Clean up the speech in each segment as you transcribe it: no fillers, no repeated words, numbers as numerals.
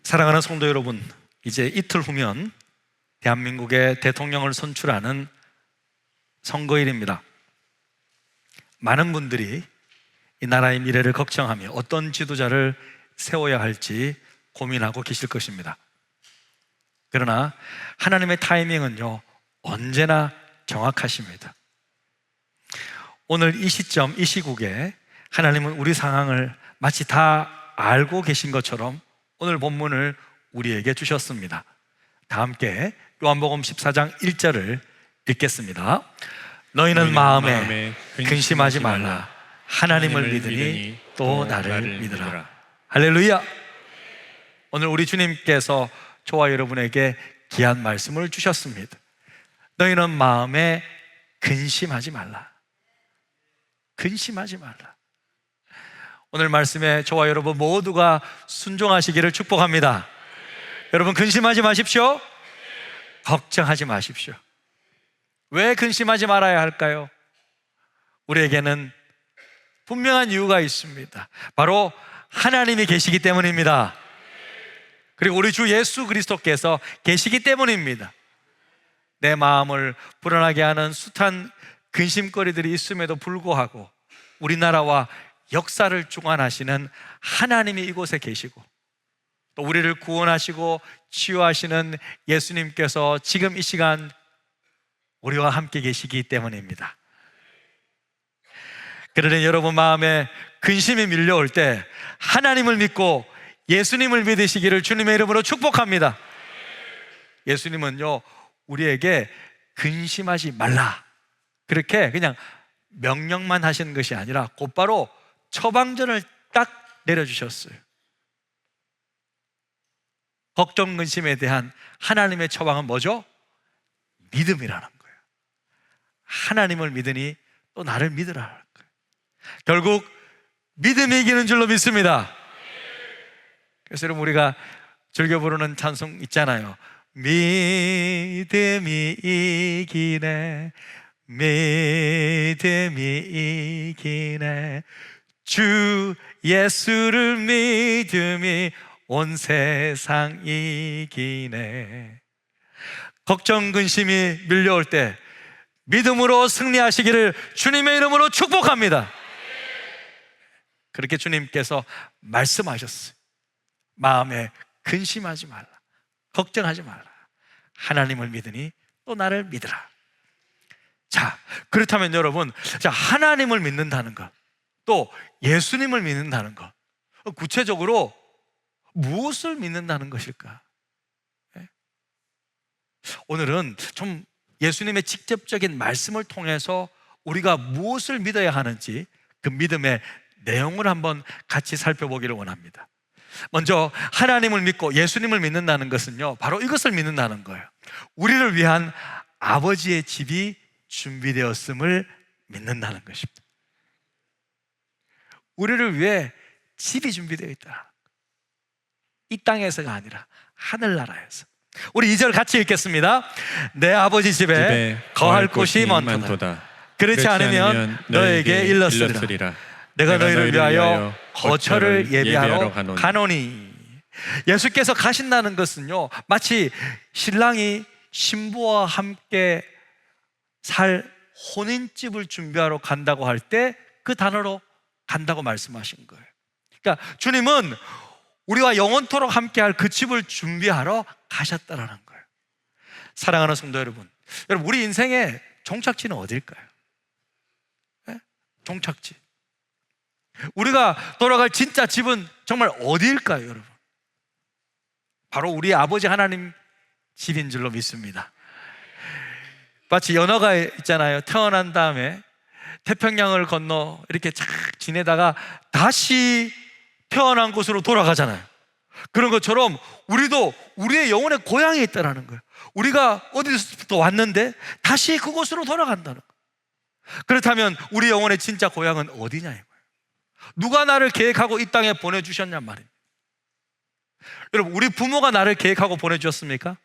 사랑하는 성도 여러분, 이제 이틀 후면 대한민국의 대통령을 선출하는 선거일입니다. 많은 분들이 이 나라의 미래를 걱정하며 어떤 지도자를 세워야 할지 고민하고 계실 것입니다. 그러나 하나님의 타이밍은요, 언제나 정확하십니다. 오늘 이 시점, 이 시국에 하나님은 우리 상황을 마치 다 알고 계신 것처럼 오늘 본문을 우리에게 주셨습니다. 다 함께 요한복음 14장 1절을 읽겠습니다. 너희는 마음에 근심하지 말라. 하나님을 믿으니 또 나를 믿으라. 할렐루야. 오늘 우리 주님께서 저와 여러분에게 귀한 말씀을 주셨습니다. 너희는 마음에 근심하지 말라. 근심하지 말라. 오늘 말씀에 저와 여러분 모두가 순종하시기를 축복합니다. 여러분 근심하지 마십시오. 걱정하지 마십시오. 왜 근심하지 말아야 할까요? 우리에게는 분명한 이유가 있습니다. 바로 하나님이 계시기 때문입니다. 그리고 우리 주 예수 그리스도께서 계시기 때문입니다. 내 마음을 불안하게 하는 숱한 근심거리들이 있음에도 불구하고 우리나라와 역사를 주관하시는 하나님이 이곳에 계시고 또 우리를 구원하시고 치유하시는 예수님께서 지금 이 시간 우리와 함께 계시기 때문입니다. 그러니 여러분 마음에 근심이 밀려올 때 하나님을 믿고 예수님을 믿으시기를 주님의 이름으로 축복합니다. 예수님은요, 우리에게 근심하지 말라, 그렇게 그냥 명령만 하시는 것이 아니라 곧바로 처방전을 딱 내려주셨어요. 걱정, 근심에 대한 하나님의 처방은 뭐죠? 믿음이라는 거예요. 하나님을 믿으니 또 나를 믿으라는 거예요. 결국 믿음이 이기는 줄로 믿습니다. 그래서 여러분 우리가 즐겨 부르는 찬송 있잖아요. 믿음이 이기네, 믿음이 이기네, 주 예수를 믿음이 온 세상 이기네. 걱정, 근심이 밀려올 때 믿음으로 승리하시기를 주님의 이름으로 축복합니다. 그렇게 주님께서 말씀하셨어요. 마음에 근심하지 말라, 걱정하지 말라. 하나님을 믿으니 또 나를 믿으라. 자, 그렇다면 여러분, 자, 하나님을 믿는다는 것, 또 예수님을 믿는다는 것, 구체적으로 무엇을 믿는다는 것일까? 오늘은 좀 예수님의 직접적인 말씀을 통해서 우리가 무엇을 믿어야 하는지 그 믿음의 내용을 한번 같이 살펴보기를 원합니다. 먼저 하나님을 믿고 예수님을 믿는다는 것은요, 바로 이것을 믿는다는 거예요. 우리를 위한 아버지의 집이 준비되었음을 믿는다는 것입니다. 우리를 위해 집이 준비되어 있다. 이 땅에서가 아니라 하늘나라에서. 우리 2절 같이 읽겠습니다. 내 아버지 집에 거할 곳이 많도다. 그렇지 않으면 너에게 일렀으리라. 내가 너희를 위하여 거처를 예비하러 가노니. 예수께서 가신다는 것은요, 마치 신랑이 신부와 함께 살 혼인집을 준비하러 간다고 할 때 그 단어로 간다고 말씀하신 거예요. 그러니까 주님은 우리와 영원토록 함께할 그 집을 준비하러 가셨다라는 거예요. 사랑하는 성도 여러분, 우리 인생의 종착지는 어딜까요? 네? 종착지. 우리가 돌아갈 진짜 집은 정말 어디일까요, 여러분? 바로 우리 아버지 하나님 집인 줄로 믿습니다. 마치 연어가 있잖아요. 태어난 다음에 태평양을 건너 이렇게 쫙 지내다가 다시 태어난 곳으로 돌아가잖아요. 그런 것처럼 우리도 우리의 영혼의 고향에 있다는 거예요. 우리가 어디서부터 왔는데 다시 그곳으로 돌아간다는 거예요. 그렇다면 우리 영혼의 진짜 고향은 어디냐 이거예요. 누가 나를 계획하고 이 땅에 보내주셨냔 말입니다. 여러분, 우리 부모가 나를 계획하고 보내주셨습니까?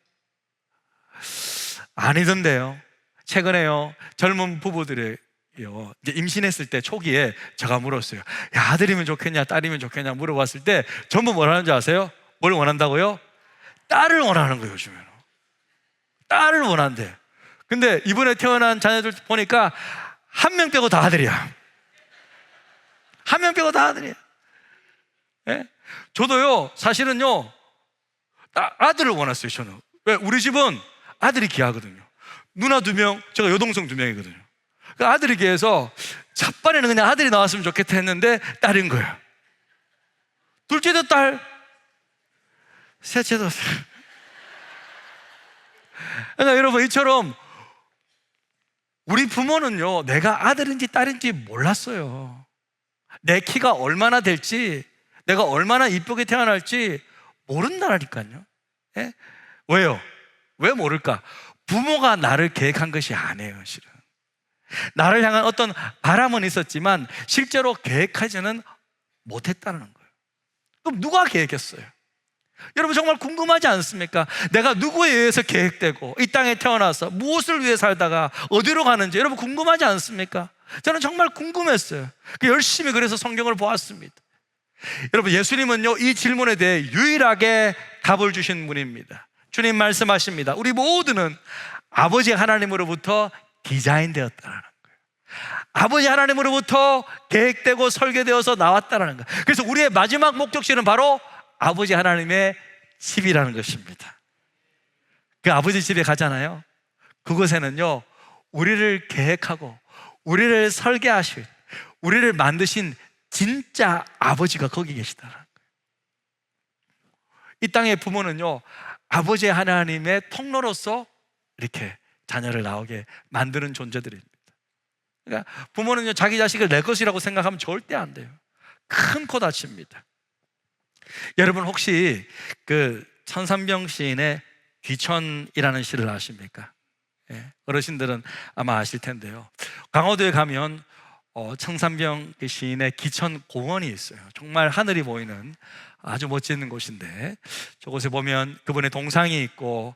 아니던데요. 최근에요, 젊은 부부들이 이제 임신했을 때 초기에 제가 물었어요. 야, 아들이면 좋겠냐 딸이면 좋겠냐 물어봤을 때 전부 뭐라는 줄 아세요? 뭘 원한다고요? 딸을 원하는 거예요. 요즘에는 딸을 원한대. 근데 이번에 태어난 자녀들 보니까 한 명 빼고 다 아들이야. 한 명 빼고 다 아들이야. 예? 저도요, 사실은요, 아들을 원했어요. 저는. 왜? 우리 집은 아들이 귀하거든요. 누나 2명, 제가 여동생 2명이거든요. 그 아들이 귀해서 첫 번에는 그냥 아들이 나왔으면 좋겠다 했는데 딸인 거예요. 둘째도 딸, 셋째도. 그러니까 여러분, 이처럼 우리 부모는요, 내가 아들인지 딸인지 몰랐어요. 내 키가 얼마나 될지, 내가 얼마나 이쁘게 태어날지 모른다니까요. 예? 왜요? 왜 모를까? 부모가 나를 계획한 것이 아니에요, 실은. 나를 향한 어떤 바람은 있었지만 실제로 계획하지는 못했다는 거예요. 그럼 누가 계획했어요? 여러분, 정말 궁금하지 않습니까? 내가 누구에 의해서 계획되고 이 땅에 태어나서 무엇을 위해 살다가 어디로 가는지 여러분 궁금하지 않습니까? 저는 정말 궁금했어요. 열심히 그래서 성경을 보았습니다. 여러분, 예수님은요, 이 질문에 대해 유일하게 답을 주신 분입니다. 주님 말씀하십니다. 우리 모두는 아버지 하나님으로부터 디자인되었다는 거예요. 아버지 하나님으로부터 계획되고 설계되어서 나왔다는 거예요. 그래서 우리의 마지막 목적지는 바로 아버지 하나님의 집이라는 것입니다. 그 아버지 집에 가잖아요. 그곳에는요, 우리를 계획하고 우리를 설계하신, 우리를 만드신 진짜 아버지가 거기 계시다는 거예요. 이 땅의 부모는요, 아버지 하나님의 통로로서 이렇게 자녀를 나오게 만드는 존재들입니다. 그러니까 부모는요, 자기 자식을 내 것이라고 생각하면 절대 안 돼요. 큰 코 다칩니다. 여러분, 혹시 그 천산병 시인의 귀천이라는 시를 아십니까? 예, 어르신들은 아마 아실 텐데요. 강화도에 가면 천산병 시인의 귀천공원이 있어요. 정말 하늘이 보이는 아주 멋진 곳인데, 저곳에 보면 그분의 동상이 있고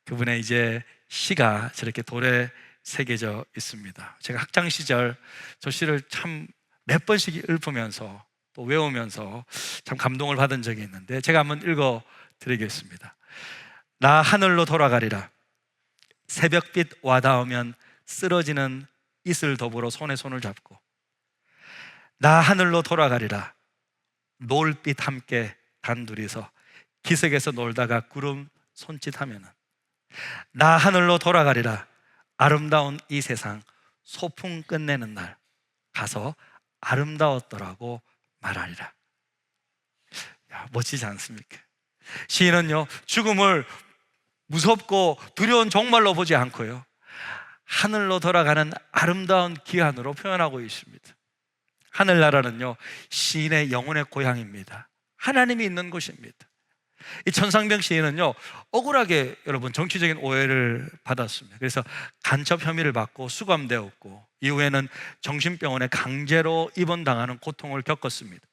그분의 이제 시가 저렇게 돌에 새겨져 있습니다. 제가 학창 시절 저 시를 참 몇 번씩 읊으면서 또 외우면서 참 감동을 받은 적이 있는데, 제가 한번 읽어 드리겠습니다. 나 하늘로 돌아가리라. 새벽빛 와닿으면 쓰러지는 이슬 더불어 손에 손을 잡고, 나 하늘로 돌아가리라. 노을빛 함께 단둘이서 기슭에서 놀다가 구름 손짓하면은, 나 하늘로 돌아가리라. 아름다운 이 세상 소풍 끝내는 날 가서 아름다웠더라고 말하리라. 야, 멋지지 않습니까? 시인은요, 죽음을 무섭고 두려운 종말로 보지 않고요, 하늘로 돌아가는 아름다운 기한으로 표현하고 있습니다. 하늘나라는요, 시인의 영혼의 고향입니다. 하나님이 있는 곳입니다. 이 천상병 시인은요, 억울하게 여러분 정치적인 오해를 받았습니다. 그래서 간첩 혐의를 받고 수감되었고, 이후에는 정신병원에 강제로 입원당하는 고통을 겪었습니다.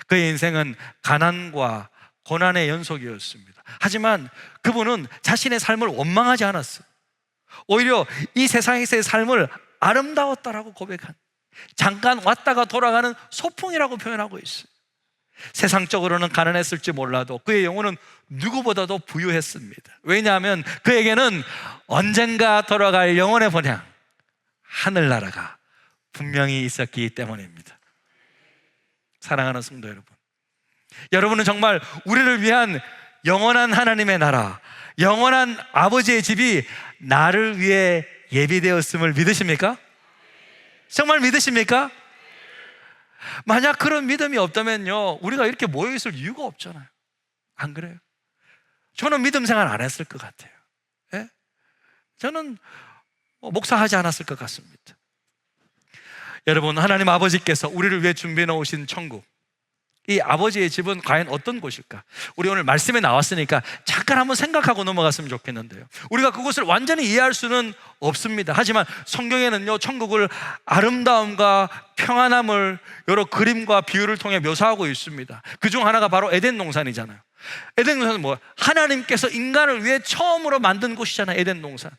그의 인생은 가난과 고난의 연속이었습니다. 하지만 그분은 자신의 삶을 원망하지 않았어요. 오히려 이 세상에서의 삶을 아름다웠다라고 고백한, 잠깐 왔다가 돌아가는 소풍이라고 표현하고 있어요. 세상적으로는 가난했을지 몰라도 그의 영혼은 누구보다도 부유했습니다. 왜냐하면 그에게는 언젠가 돌아갈 영혼의 본향, 하늘나라가 분명히 있었기 때문입니다. 사랑하는 성도 여러분, 여러분은 정말 우리를 위한 영원한 하나님의 나라, 영원한 아버지의 집이 나를 위해 예비되었음을 믿으십니까? 정말 믿으십니까? 만약 그런 믿음이 없다면요, 우리가 이렇게 모여있을 이유가 없잖아요. 안 그래요? 저는 믿음 생활 안 했을 것 같아요. 예? 저는 목사하지 않았을 것 같습니다. 여러분, 하나님 아버지께서 우리를 위해 준비해 놓으신 천국, 이 아버지의 집은 과연 어떤 곳일까? 우리 오늘 말씀에 나왔으니까 잠깐 한번 생각하고 넘어갔으면 좋겠는데요, 우리가 그곳을 완전히 이해할 수는 없습니다. 하지만 성경에는요, 천국을 아름다움과 평안함을 여러 그림과 비유를 통해 묘사하고 있습니다. 그중 하나가 바로 에덴 동산이잖아요. 에덴 동산은 뭐야? 하나님께서 인간을 위해 처음으로 만든 곳이잖아요, 에덴 동산.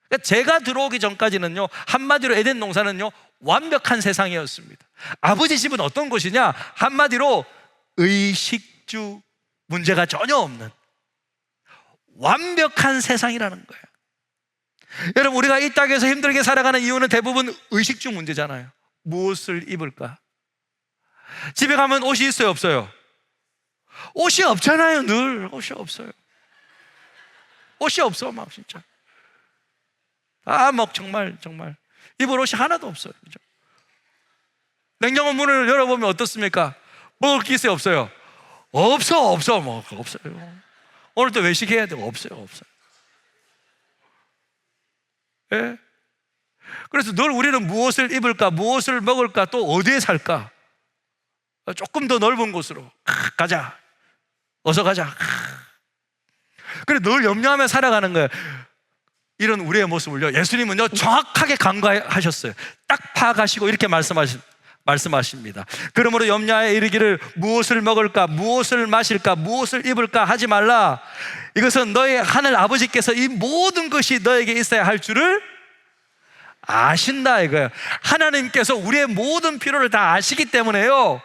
그러니까 제가 들어오기 전까지는요, 한마디로 에덴 동산은요, 완벽한 세상이었습니다. 아버지 집은 어떤 곳이냐? 한마디로 의식주 문제가 전혀 없는 완벽한 세상이라는 거예요. 여러분, 우리가 이 땅에서 힘들게 살아가는 이유는 대부분 의식주 문제잖아요. 무엇을 입을까? 집에 가면 옷이 있어요, 없어요? 옷이 없잖아요. 늘 옷이 없어요. 옷이 없어, 막 진짜. 막 정말 입을 옷이 하나도 없어요. 그죠? 냉장고 문을 열어보면 어떻습니까? 먹을 게 있어요, 없어요? 없어, 뭐 없어요. 오늘 또 외식해야 되고 없어요. 예? 그래서 늘 우리는 무엇을 입을까, 무엇을 먹을까, 또 어디에 살까? 조금 더 넓은 곳으로 가자, 어서 가자. 그래 늘 염려하며 살아가는 거예요. 이런 우리의 모습을요, 예수님은요 정확하게 간과하셨어요. 딱 파악하시고 이렇게 말씀하십니다. 그러므로 염려하여 이르기를 무엇을 먹을까, 무엇을 마실까, 무엇을 입을까 하지 말라. 이것은 너의 하늘 아버지께서 이 모든 것이 너에게 있어야 할 줄을 아신다 이거예요. 하나님께서 우리의 모든 필요를 다 아시기 때문에요,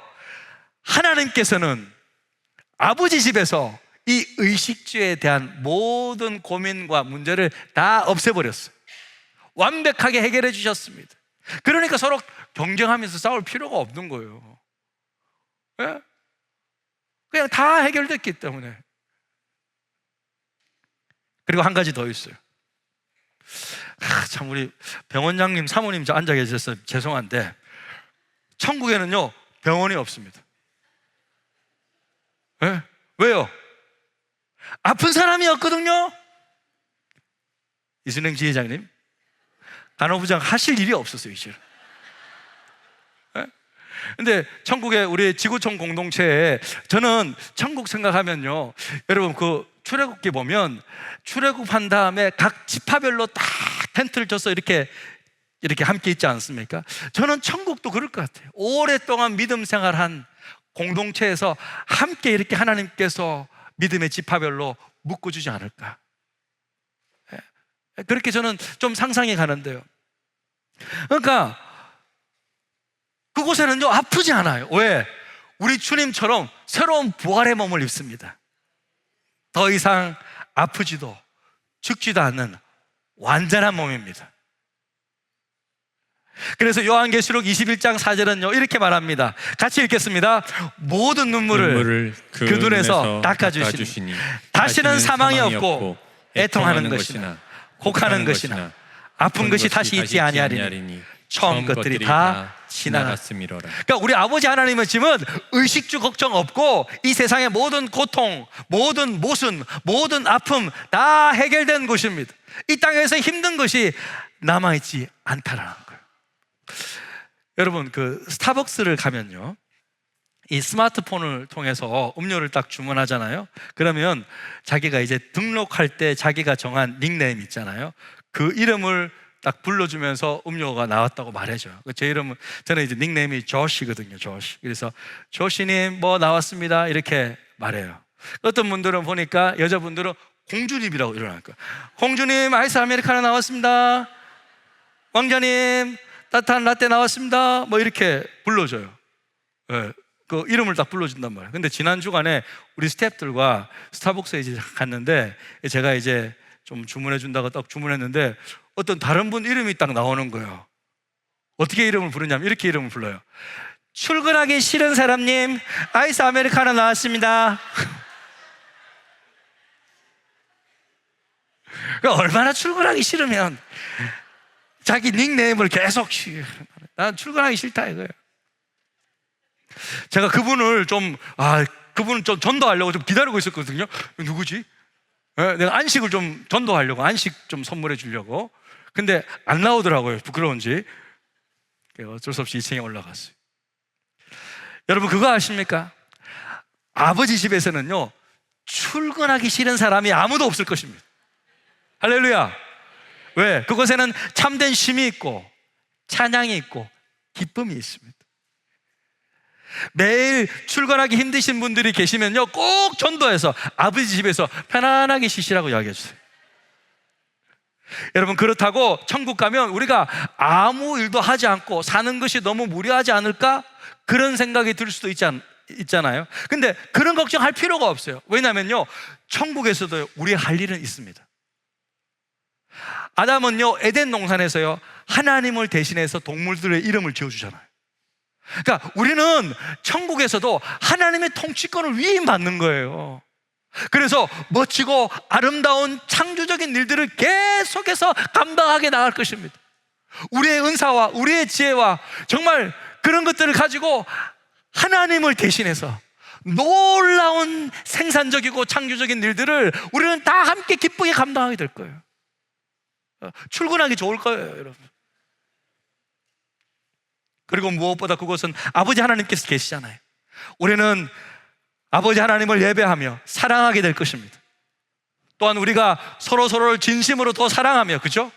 하나님께서는 아버지 집에서 이 의식주에 대한 모든 고민과 문제를 다 없애버렸어요. 완벽하게 해결해 주셨습니다. 그러니까 서로 경쟁하면서 싸울 필요가 없는 거예요. 예? 그냥 다 해결됐기 때문에. 그리고 한 가지 더 있어요. 참 우리 병원장님, 사모님 저 앉아 계셔서 죄송한데 천국에는요 병원이 없습니다. 예? 왜요? 아픈 사람이 없거든요. 이순행 지회장님, 간호부장 하실 일이 없었어요, 이제. 근데 천국에 우리 지구촌 공동체에, 저는 천국 생각하면요, 여러분 그 출애굽기 보면 출애굽한 다음에 각 지파별로 딱 텐트를 쳐서 이렇게 함께 있지 않습니까? 저는 천국도 그럴 것 같아요. 오랫동안 믿음 생활한 공동체에서 함께 이렇게 하나님께서 믿음의 지파별로 묶어주지 않을까. 그렇게 저는 좀 상상이 가는데요. 그러니까 그곳에는요 아프지 않아요. 왜? 우리 주님처럼 새로운 부활의 몸을 입습니다. 더 이상 아프지도 죽지도 않는 완전한 몸입니다. 그래서 요한계시록 21장 4절은요 이렇게 말합니다. 같이 읽겠습니다. 모든 눈물을 그 눈에서 닦아주시니 다시는 사망이 없고 애통하는 것이나 곡하는 것이나 아픈 것이 다시 있지 아니하리니 처음 것들이 다 지나갔음이로라. 그러니까 우리 아버지 하나님의 집은 의식주 걱정 없고 이 세상의 모든 고통, 모든 모순, 모든 아픔 다 해결된 곳입니다. 이 땅에서 힘든 것이 남아있지 않다라는 거예요. 여러분 그 스타벅스를 가면요, 이 스마트폰을 통해서 음료를 딱 주문하잖아요. 그러면 자기가 이제 등록할 때 자기가 정한 닉네임 있잖아요. 그 이름을 딱 불러주면서 음료가 나왔다고 말해줘요. 제 이름은, 저는 이제 닉네임이 조시거든요, 조시. 그래서 조시님 뭐 나왔습니다 이렇게 말해요. 어떤 분들은 보니까 여자분들은 공주님이라고 일어날 거예요. 공주님 아이스 아메리카노 나왔습니다. 왕자님 따뜻한 라떼 나왔습니다. 뭐 이렇게 불러줘요. 네, 그 이름을 딱 불러준단 말이에요. 근데 지난 주간에 우리 스태프들과 스타벅스에 이제 갔는데 제가 이제 좀 주문해 준다고 딱 주문했는데 어떤 다른 분 이름이 딱 나오는 거예요. 어떻게 이름을 부르냐면 이렇게 이름을 불러요. 출근하기 싫은 사람님 아이스 아메리카노 나왔습니다. 그러니까 얼마나 출근하기 싫으면 자기 닉네임을 계속, 난 출근하기 싫다 이거예요. 제가 그분을 좀 전도하려고 좀 기다리고 있었거든요. 누구지? 내가 안식을 좀 전도하려고, 안식 좀 선물해 주려고. 근데 안 나오더라고요, 부끄러운지. 어쩔 수 없이 2층에 올라갔어요. 여러분 그거 아십니까? 아버지 집에서는요 출근하기 싫은 사람이 아무도 없을 것입니다. 할렐루야. 왜? 그곳에는 참된 쉼이 있고 찬양이 있고 기쁨이 있습니다. 매일 출근하기 힘드신 분들이 계시면요 꼭 전도해서 아버지 집에서 편안하게 쉬시라고 이야기해 주세요. 여러분 그렇다고 천국 가면 우리가 아무 일도 하지 않고 사는 것이 너무 무료하지 않을까? 그런 생각이 들 수도 있지 있잖아요. 근데 그런 걱정할 필요가 없어요. 왜냐면요, 천국에서도 우리 할 일은 있습니다. 아담은요, 에덴 동산에서요, 하나님을 대신해서 동물들의 이름을 지어주잖아요. 그러니까 우리는 천국에서도 하나님의 통치권을 위임받는 거예요. 그래서 멋지고 아름다운 창조적인 일들을 계속해서 감당하게 나갈 것입니다. 우리의 은사와 우리의 지혜와 정말 그런 것들을 가지고 하나님을 대신해서 놀라운 생산적이고 창조적인 일들을 우리는 다 함께 기쁘게 감당하게 될 거예요. 출근하기 좋을 거예요, 여러분. 그리고 무엇보다 그것은 아버지 하나님께서 계시잖아요. 우리는 아버지 하나님을 예배하며 사랑하게 될 것입니다. 또한 우리가 서로를 진심으로 더 사랑하며, 그죠?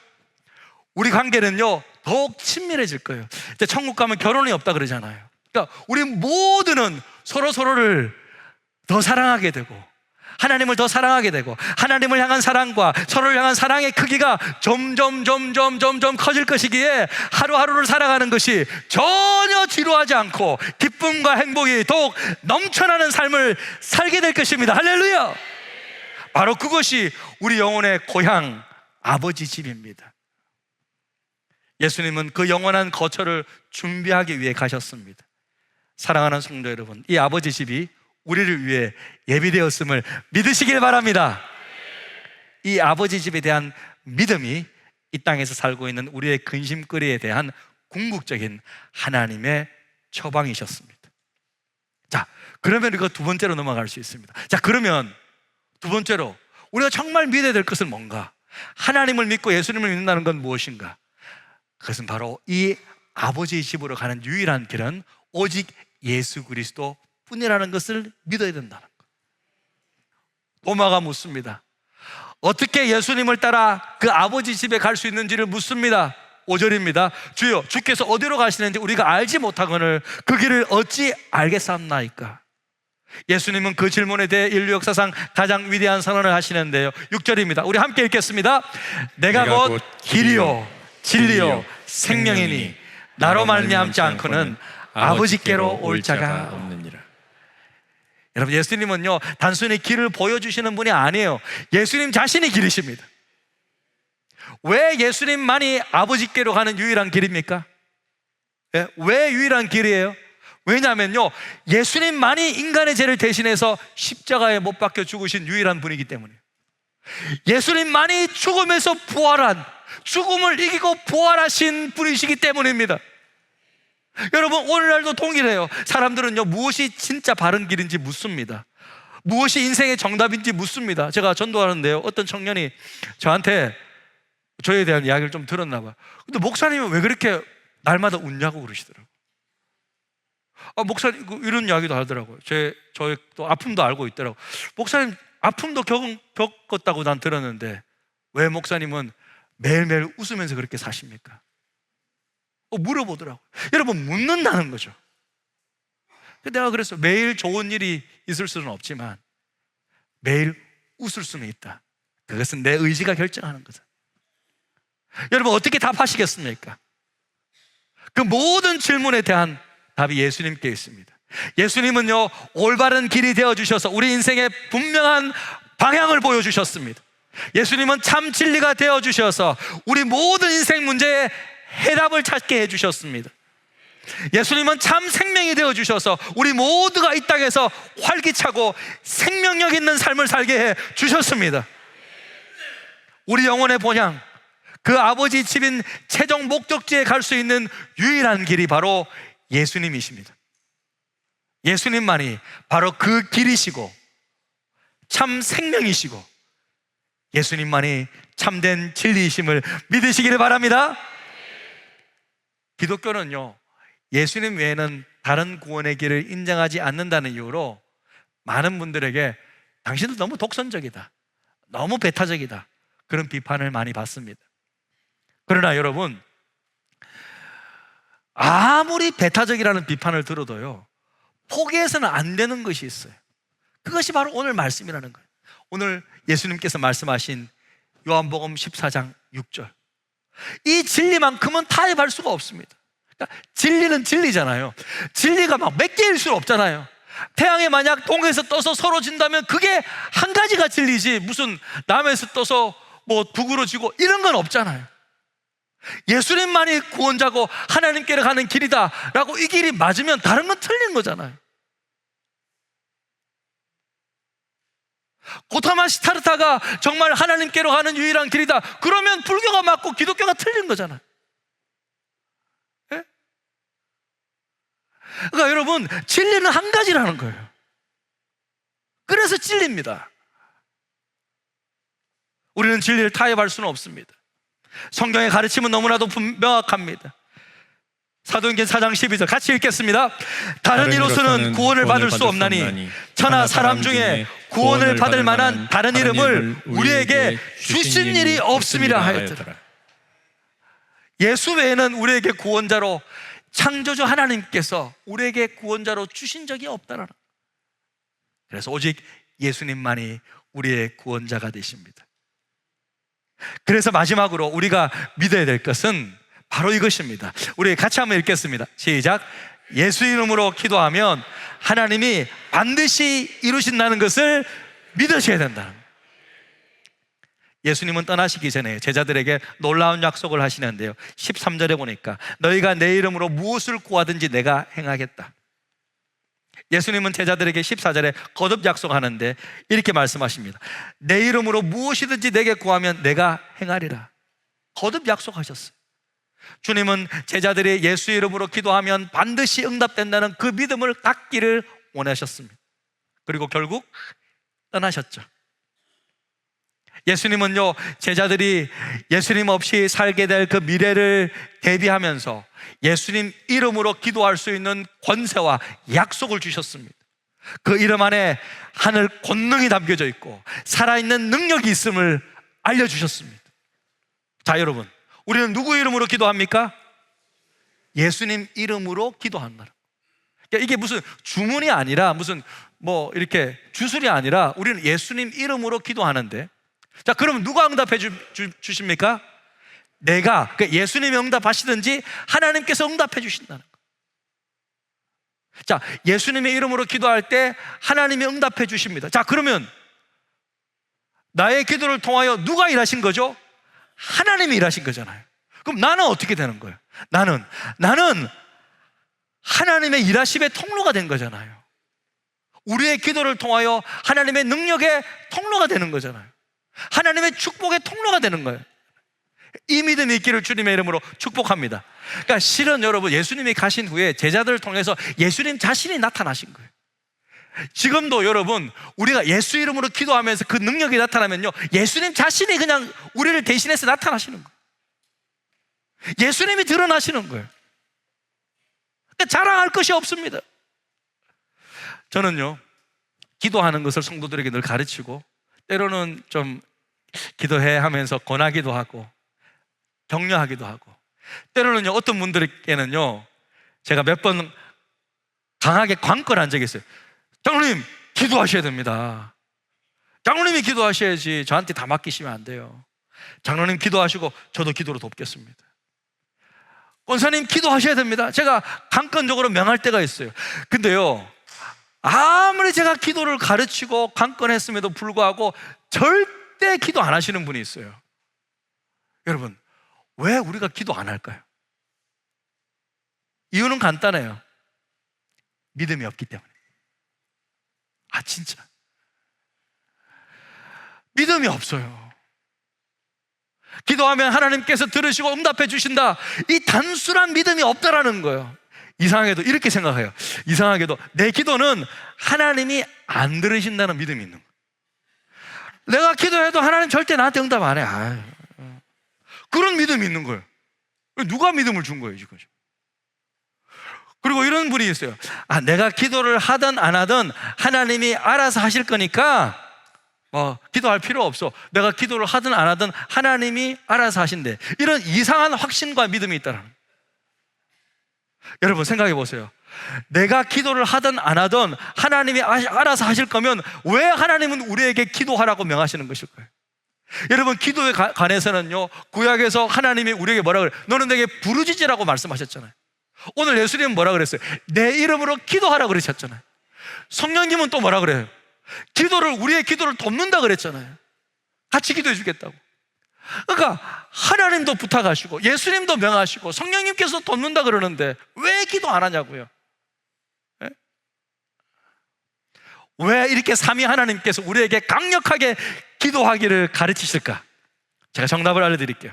우리 관계는요, 더욱 친밀해질 거예요. 이제 천국 가면 결혼이 없다 그러잖아요. 그러니까 우리 모두는 서로를 더 사랑하게 되고, 하나님을 더 사랑하게 되고, 하나님을 향한 사랑과 서로를 향한 사랑의 크기가 점점 커질 것이기에 하루하루를 살아가는 것이 전혀 지루하지 않고 기쁨과 행복이 더욱 넘쳐나는 삶을 살게 될 것입니다. 할렐루야! 바로 그것이 우리 영혼의 고향 아버지 집입니다. 예수님은 그 영원한 거처를 준비하기 위해 가셨습니다. 사랑하는 성도 여러분, 이 아버지 집이 우리를 위해 예비되었음을 믿으시길 바랍니다. 이 아버지 집에 대한 믿음이 이 땅에서 살고 있는 우리의 근심거리에 대한 궁극적인 하나님의 처방이셨습니다. 자, 그러면 이거 두 번째로 넘어갈 수 있습니다. 자, 그러면 두 번째로 우리가 정말 믿어야 될 것은 뭔가? 하나님을 믿고 예수님을 믿는다는 건 무엇인가? 그것은 바로 이 아버지의 집으로 가는 유일한 길은 오직 예수 그리스도 뿐이라는 것을 믿어야 된다는 것. 도마가 묻습니다. 어떻게 예수님을 따라 그 아버지 집에 갈 수 있는지를 묻습니다. 5절입니다. 주여, 주께서 어디로 가시는지 우리가 알지 못하거늘 그 길을 어찌 알겠사옵나이까? 예수님은 그 질문에 대해 인류 역사상 가장 위대한 선언을 하시는데요. 6절입니다. 우리 함께 읽겠습니다. 내가 곧 길이요 진리요 생명이니 나로 말미암지 않고는 아버지께로 올 자가 없느니라. 여러분, 예수님은요, 단순히 길을 보여주시는 분이 아니에요. 예수님 자신이 길이십니다. 왜 예수님만이 아버지께로 가는 유일한 길입니까? 예? 왜 유일한 길이에요? 왜냐하면요, 예수님만이 인간의 죄를 대신해서 십자가에 못 박혀 죽으신 유일한 분이기 때문이에요. 예수님만이 죽음에서 부활한, 죽음을 이기고 부활하신 분이시기 때문입니다. 여러분, 오늘날도 동일해요. 사람들은요, 무엇이 진짜 바른 길인지 묻습니다. 무엇이 인생의 정답인지 묻습니다. 제가 전도하는데요, 어떤 청년이 저한테 저에 대한 이야기를 좀 들었나 봐요. 근데 목사님은 왜 그렇게 날마다 웃냐고 그러시더라고요. 목사님 이런 이야기도 하더라고요. 저의 또 아픔도 알고 있더라고요. 목사님 아픔도 겪었다고 난 들었는데 왜 목사님은 매일매일 웃으면서 그렇게 사십니까? 물어보더라고요. 여러분, 묻는다는 거죠. 내가 그래서 매일 좋은 일이 있을 수는 없지만 매일 웃을 수는 있다. 그것은 내 의지가 결정하는 거죠. 여러분, 어떻게 답하시겠습니까? 그 모든 질문에 대한 답이 예수님께 있습니다. 예수님은요, 올바른 길이 되어주셔서 우리 인생의 분명한 방향을 보여주셨습니다. 예수님은 참 진리가 되어주셔서 우리 모든 인생 문제에 해답을 찾게 해주셨습니다. 예수님은 참 생명이 되어주셔서 우리 모두가 이 땅에서 활기차고 생명력 있는 삶을 살게 해주셨습니다. 우리 영혼의 본향, 그 아버지 집인 최종 목적지에 갈 수 있는 유일한 길이 바로 예수님이십니다. 예수님만이 바로 그 길이시고 참 생명이시고 예수님만이 참된 진리이심을 믿으시기를 바랍니다. 기독교는요, 예수님 외에는 다른 구원의 길을 인정하지 않는다는 이유로 많은 분들에게 당신은 너무 독선적이다, 너무 배타적이다, 그런 비판을 많이 받습니다. 그러나 여러분, 아무리 배타적이라는 비판을 들어도요, 포기해서는 안 되는 것이 있어요. 그것이 바로 오늘 말씀이라는 거예요. 오늘 예수님께서 말씀하신 요한복음 14장 6절, 이 진리만큼은 타협할 수가 없습니다. 그러니까 진리는 진리잖아요. 진리가 막 몇 개일 수 없잖아요. 태양이 만약 동에서 떠서 서로 진다면 그게 한 가지가 진리지, 무슨 남에서 떠서 뭐 북으로 지고 이런 건 없잖아요. 예수님만이 구원자고 하나님께로 가는 길이다 라고 이 길이 맞으면 다른 건 틀린 거잖아요. 고타마 시타르타가 정말 하나님께로 가는 유일한 길이다, 그러면 불교가 맞고 기독교가 틀린 거잖아요. 예? 그러니까 여러분, 진리는 한 가지라는 거예요. 그래서 진리입니다. 우리는 진리를 타협할 수는 없습니다. 성경의 가르침은 너무나도 명확합니다. 사도행전 4장 12절 같이 읽겠습니다. 다른 이로서는 구원을 받을 수 없나니 천하 사람 중에 구원을 받을 만한 다른 이름을 우리에게 주신 일이 없음이라 하였더라. 예수 외에는 우리에게 구원자로, 창조주 하나님께서 우리에게 구원자로 주신 적이 없다는, 그래서 오직 예수님만이 우리의 구원자가 되십니다. 그래서 마지막으로 우리가 믿어야 될 것은 바로 이것입니다. 우리 같이 한번 읽겠습니다. 시작. 예수 이름으로 기도하면 하나님이 반드시 이루신다는 것을 믿으셔야 된다. 예수님은 떠나시기 전에 제자들에게 놀라운 약속을 하시는데요, 13절에 보니까 너희가 내 이름으로 무엇을 구하든지 내가 행하겠다. 예수님은 제자들에게 14절에 거듭 약속하는데 이렇게 말씀하십니다. 내 이름으로 무엇이든지 내게 구하면 내가 행하리라. 거듭 약속하셨어요. 주님은 제자들이 예수 이름으로 기도하면 반드시 응답된다는 그 믿음을 갖기를 원하셨습니다. 그리고 결국 떠나셨죠. 예수님은요, 제자들이 예수님 없이 살게 될 그 미래를 대비하면서 예수님 이름으로 기도할 수 있는 권세와 약속을 주셨습니다. 그 이름 안에 하늘 권능이 담겨져 있고 살아있는 능력이 있음을 알려주셨습니다. 자, 여러분, 우리는 누구 이름으로 기도합니까? 예수님 이름으로 기도한다. 그러니까 이게 무슨 주문이 아니라, 무슨 뭐 이렇게 주술이 아니라 우리는 예수님 이름으로 기도하는데, 자, 그럼 누가 응답해 주십니까? 내가, 그러니까 예수님이 응답하시든지 하나님께서 응답해 주신다는 거. 자, 예수님의 이름으로 기도할 때 하나님이 응답해 주십니다. 자, 그러면 나의 기도를 통하여 누가 일하신 거죠? 하나님이 일하신 거잖아요. 그럼 나는 어떻게 되는 거예요? 나는 하나님의 일하심의 통로가 된 거잖아요. 우리의 기도를 통하여 하나님의 능력의 통로가 되는 거잖아요. 하나님의 축복의 통로가 되는 거예요. 이 믿음이 있기를 주님의 이름으로 축복합니다. 그러니까 실은 여러분, 예수님이 가신 후에 제자들을 통해서 예수님 자신이 나타나신 거예요. 지금도 여러분, 우리가 예수 이름으로 기도하면서 그 능력이 나타나면요, 예수님 자신이 그냥 우리를 대신해서 나타나시는 거예요. 예수님이 드러나시는 거예요. 그러니까 자랑할 것이 없습니다. 저는요, 기도하는 것을 성도들에게 늘 가르치고, 때로는 좀 기도해 하면서 권하기도 하고 격려하기도 하고, 때로는요, 어떤 분들에게는요, 제가 몇 번 강하게 관건한 적이 있어요. 장로님, 기도하셔야 됩니다. 장로님이 기도하셔야지 저한테 다 맡기시면 안 돼요. 장로님 기도하시고 저도 기도로 돕겠습니다. 권사님 기도하셔야 됩니다. 제가 강권적으로 명할 때가 있어요. 근데요, 아무리 제가 기도를 가르치고 강권했음에도 불구하고 절대 기도 안 하시는 분이 있어요. 여러분, 왜 우리가 기도 안 할까요? 이유는 간단해요. 믿음이 없기 때문에. 아, 진짜 믿음이 없어요. 기도하면 하나님께서 들으시고 응답해 주신다, 이 단순한 믿음이 없다라는 거예요. 이상하게도 이렇게 생각해요. 이상하게도 내 기도는 하나님이 안 들으신다는 믿음이 있는 거예요. 내가 기도해도 하나님 절대 나한테 응답 안 해. 그런 믿음이 있는 거예요. 누가 믿음을 준 거예요, 지금? 그리고 이런 분이 있어요. 내가 기도를 하든 안 하든 하나님이 알아서 하실 거니까 기도할 필요 없어. 내가 기도를 하든 안 하든 하나님이 알아서 하신대. 이런 이상한 확신과 믿음이 있다는 거예요. 여러분, 생각해 보세요. 내가 기도를 하든 안 하든 하나님이 알아서 하실 거면 왜 하나님은 우리에게 기도하라고 명하시는 것일까요? 여러분, 기도에 관해서는요, 구약에서 하나님이 우리에게 뭐라 그래요? 너는 내게 부르짖으라고 말씀하셨잖아요. 오늘 예수님은 뭐라 그랬어요? 내 이름으로 기도하라고 그러셨잖아요. 성령님은 또 뭐라 그래요? 우리의 기도를 돕는다 그랬잖아요. 같이 기도해 주겠다고. 그러니까 하나님도 부탁하시고 예수님도 명하시고 성령님께서 돕는다 그러는데 왜 기도 안 하냐고요? 네? 왜 이렇게 삼위 하나님께서 우리에게 강력하게 기도하기를 가르치실까? 제가 정답을 알려드릴게요.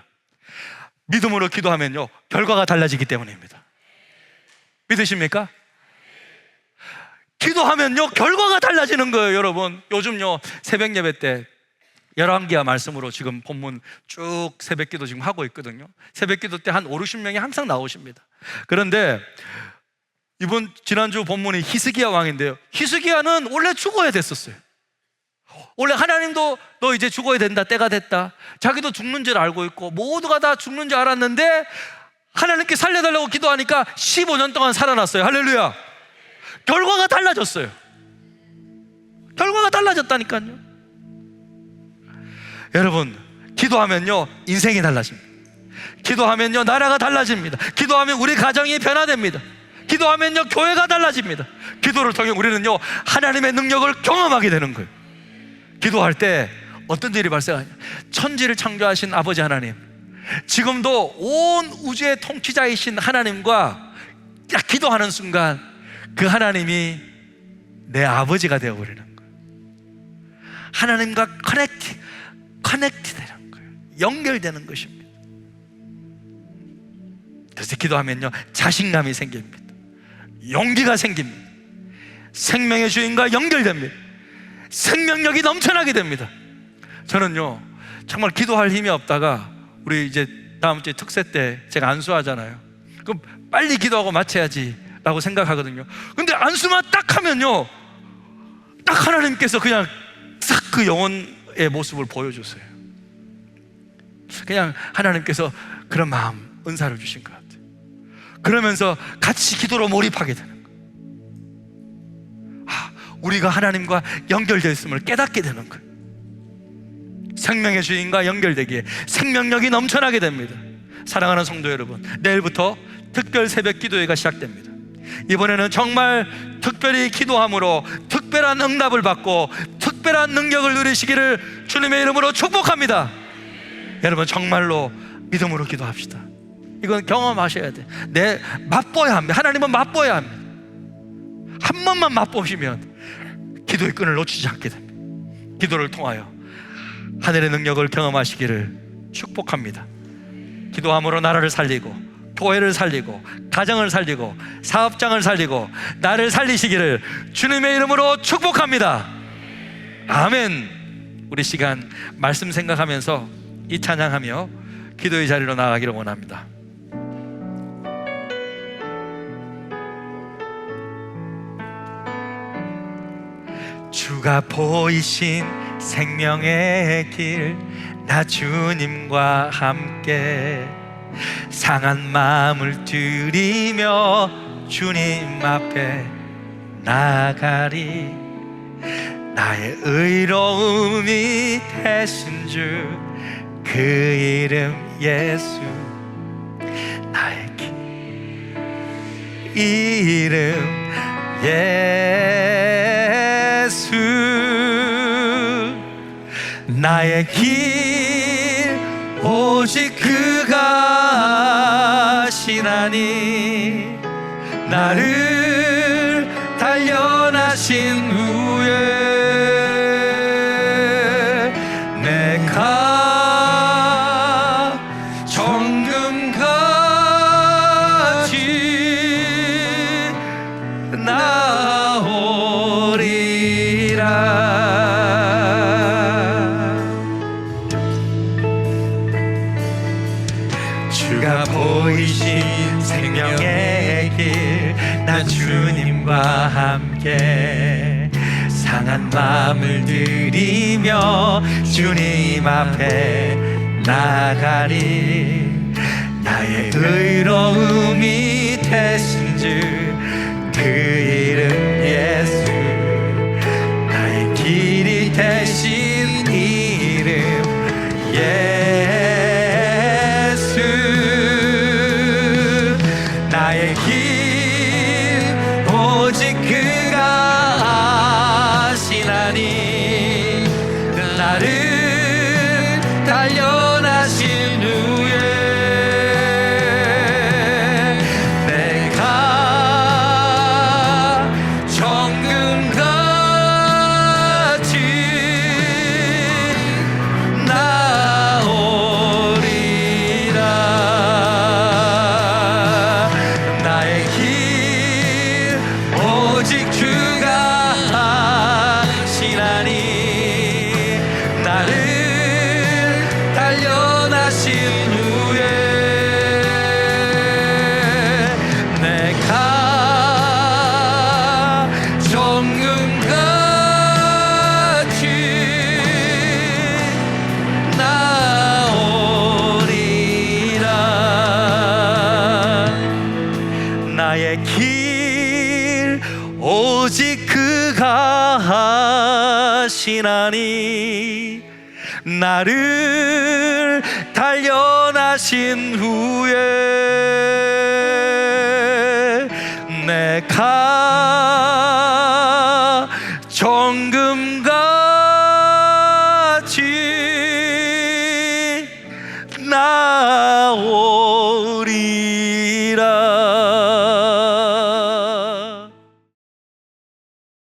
믿음으로 기도하면요, 결과가 달라지기 때문입니다. 믿으십니까? 기도하면요, 결과가 달라지는 거예요, 여러분. 요즘요, 새벽 예배 때 열왕기하 말씀으로 지금 본문 쭉 새벽 기도 지금 하고 있거든요. 새벽 기도 때 한 50~60명이 항상 나오십니다. 그런데 지난주 본문이 히스기야 왕인데요, 히스기야는 원래 죽어야 됐었어요. 원래 하나님도 너 이제 죽어야 된다, 때가 됐다, 자기도 죽는 줄 알고 있고 모두가 다 죽는 줄 알았는데 하나님께 살려달라고 기도하니까 15년 동안 살아났어요. 할렐루야. 결과가 달라졌어요. 결과가 달라졌다니까요. 여러분, 기도하면요 인생이 달라집니다. 기도하면요 나라가 달라집니다. 기도하면 우리 가정이 변화됩니다. 기도하면요 교회가 달라집니다. 기도를 통해 우리는요 하나님의 능력을 경험하게 되는 거예요. 기도할 때 어떤 일이 발생하냐, 천지를 창조하신 아버지 하나님, 지금도 온 우주의 통치자이신 하나님과 딱 기도하는 순간 그 하나님이 내 아버지가 되어버리는 거예요. 하나님과 커넥트 되는 거예요. 연결되는 것입니다. 그래서 기도하면요 자신감이 생깁니다. 용기가 생깁니다. 생명의 주인과 연결됩니다. 생명력이 넘쳐나게 됩니다. 저는요 정말 기도할 힘이 없다가 우리 이제 다음 주에 특세 때 제가 안수하잖아요. 그럼 빨리 기도하고 마쳐야지 라고 생각하거든요. 근데 안수만 딱 하면요 딱 하나님께서 그냥 싹 그 영혼의 모습을 보여주세요. 그냥 하나님께서 그런 마음, 은사를 주신 것 같아요. 그러면서 같이 기도로 몰입하게 되는 거예요. 우리가 하나님과 연결되어 있음을 깨닫게 되는 거예요. 생명의 주인과 연결되기에 생명력이 넘쳐나게 됩니다. 사랑하는 성도 여러분, 내일부터 특별 새벽 기도회가 시작됩니다. 이번에는 정말 특별히 기도함으로 특별한 응답을 받고 특별한 능력을 누리시기를 주님의 이름으로 축복합니다. 여러분 정말로 믿음으로 기도합시다. 이건 경험하셔야 돼요. 맛보야 합니다. 하나님은 맛보야 합니다. 한 번만 맛보시면 기도의 끈을 놓치지 않게 됩니다. 기도를 통하여 하늘의 능력을 경험하시기를 축복합니다. 기도함으로 나라를 살리고 교회를 살리고 가정을 살리고 사업장을 살리고 나를 살리시기를 주님의 이름으로 축복합니다. 아멘. 우리 시간 말씀 생각하면서 이 찬양하며 기도의 자리로 나아가기를 원합니다. 주가 보이신 생명의 길, 나 주님과 함께 상한 마음을 들이며 주님 앞에 나가리. 나의 의로움이 되신 주 그 이름 예수, 나의 이름 예수. 나의 길 오직 그가 하시나니 나를 단련하신 후에 내가 정금같이 나오리라. 주가 보이신 생명의 길, 나 주님과 함께 상한 마음을 들이며 주님 앞에 나가리. 나의 의로움이 되신 주 그 이름 예수, 나의 길이 되신 이름 예수. 나의 길 오직 그가 후에 내가 정금같이 나오리라. 나의 길 오직 그가 하시나니 나를 단련하신 후에 내가